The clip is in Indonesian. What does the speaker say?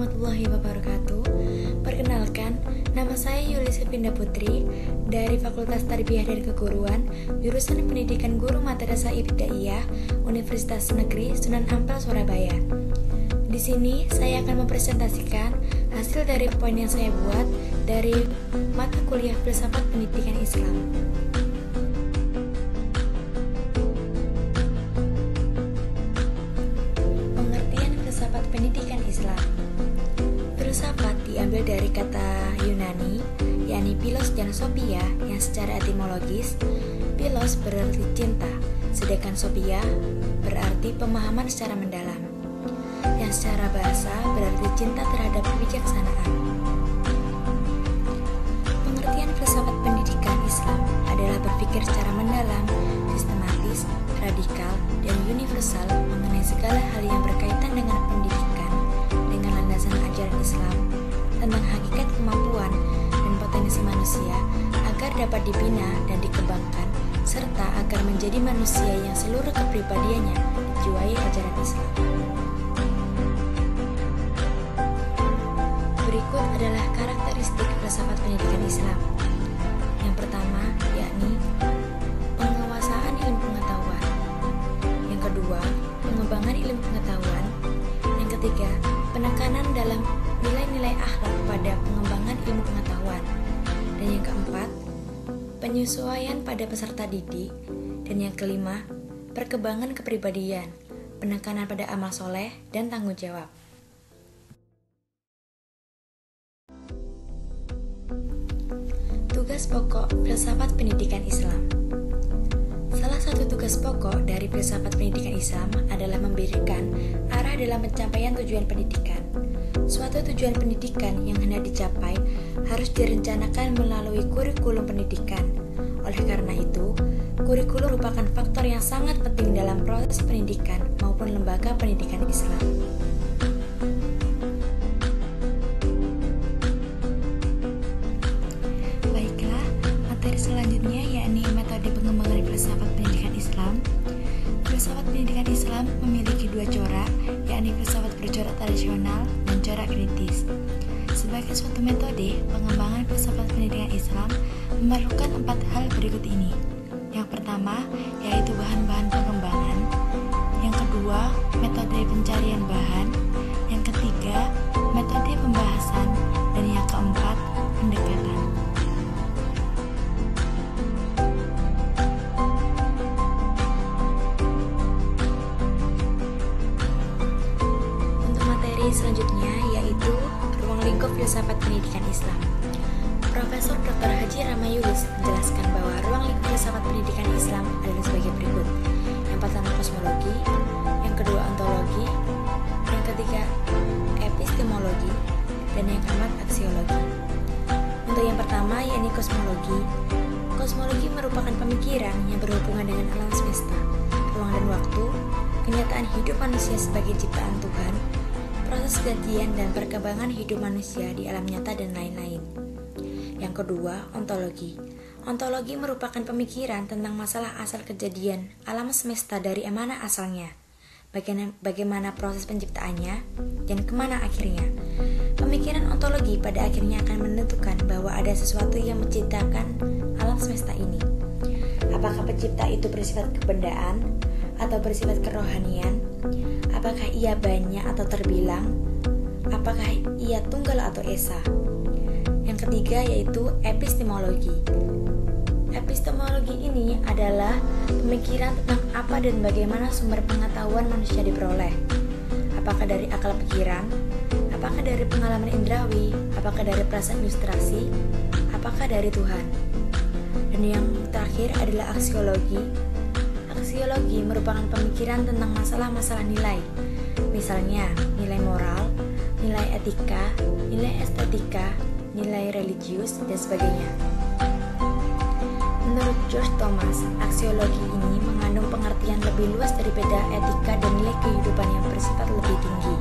warahmatullahi wabarakatuh. Perkenalkan, nama saya Yulisa Pinda Putri dari Fakultas Tarbiyah dan Keguruan, jurusan Pendidikan Guru Madrasah Ibtidaiyah, Universitas Negeri Sunan Ampel, Surabaya. Di sini saya akan mempresentasikan hasil dari poin yang saya buat dari mata kuliah Filsafat Pendidikan Islam. Pendidikan Islam. Filsafat diambil dari kata Yunani, yakni philos dan sophia, yang secara etimologis philos berarti cinta, sedangkan sophia berarti pemahaman secara mendalam, yang secara bahasa berarti cinta terhadap kebijaksanaan. Pengertian filsafat pendidikan Islam adalah berpikir secara mendalam, sistematis, radikal, dan universal mengenai segala hal yang berkaitan dengan pendidikan dengan landasan ajaran Islam tentang hakikat kemampuan dan potensi manusia agar dapat dibina dan dikembangkan serta agar menjadi manusia yang seluruh kepribadiannya dijiwai ajaran Islam. Berikut adalah karakteristik filsafat pendidikan Islam. Yang pertama yakni penguasaan ilmu pengetahuan. Yang kedua, pengembangan ilmu pengetahuan. Yang ketiga, penekanan dalam nilai-nilai akhlak pada pengembangan ilmu pengetahuan. Dan yang keempat, penyesuaian pada peserta didik. Dan yang kelima, perkembangan kepribadian, penekanan pada amal soleh dan tanggung jawab. Tugas pokok filsafat pendidikan Islam. Salah satu tugas pokok dari filsafat pendidikan Islam adalah memberikan arah dalam pencapaian tujuan pendidikan. Suatu tujuan pendidikan yang hendak dicapai harus direncanakan melalui kurikulum pendidikan. Oleh karena itu, kurikulum merupakan faktor yang sangat penting dalam proses pendidikan maupun lembaga pendidikan Islam. Selanjutnya yakni metode pengembangan filsafat pendidikan Islam. Filsafat pendidikan Islam memiliki dua corak, yakni filsafat bercorak tradisional dan corak kritis. Sebagai suatu metode pengembangan filsafat pendidikan Islam memerlukan 4 hal berikut ini. Yang pertama yaitu bahan-bahan pengembangan. Yang kedua, metode pencarian bahan. Yang ketiga, metode pembahasan. Dan yang keempat, pendekatan. Selanjutnya yaitu ruang lingkup filsafat pendidikan Islam. Profesor Dr. Haji Ramayulis menjelaskan bahwa ruang lingkup filsafat pendidikan Islam adalah sebagai berikut. Yang pertama kosmologi, yang kedua ontologi, yang ketiga epistemologi, dan yang keempat aksiologi. Untuk yang pertama yakni kosmologi. Kosmologi merupakan pemikiran yang berhubungan dengan alam semesta, ruang dan waktu, kenyataan hidup manusia sebagai ciptaan Tuhan, proses kejadian dan perkembangan hidup manusia di alam nyata dan lain-lain. Yang kedua, ontologi. Ontologi merupakan pemikiran tentang masalah asal kejadian alam semesta dari mana asalnya, bagaimana proses penciptaannya, dan kemana akhirnya. Pemikiran ontologi pada akhirnya akan menentukan bahwa ada sesuatu yang menciptakan alam semesta ini. Apakah pencipta itu bersifat kebendaan atau bersifat kerohanian? Apakah ia banyak atau terbilang? Apakah ia tunggal atau esa? Yang ketiga yaitu epistemologi. Epistemologi ini adalah pemikiran tentang apa dan bagaimana sumber pengetahuan manusia diperoleh. Apakah dari akal pikiran? Apakah dari pengalaman indrawi? Apakah dari perasaan ilustrasi? Apakah dari Tuhan? Dan yang terakhir adalah aksiologi. Aksiologi merupakan pemikiran tentang masalah-masalah nilai, misalnya nilai moral, nilai etika, nilai estetika, nilai religius, dan sebagainya. Menurut George Thomas, aksiologi ini mengandung pengertian lebih luas daripada etika dan nilai kehidupan yang bersifat lebih tinggi.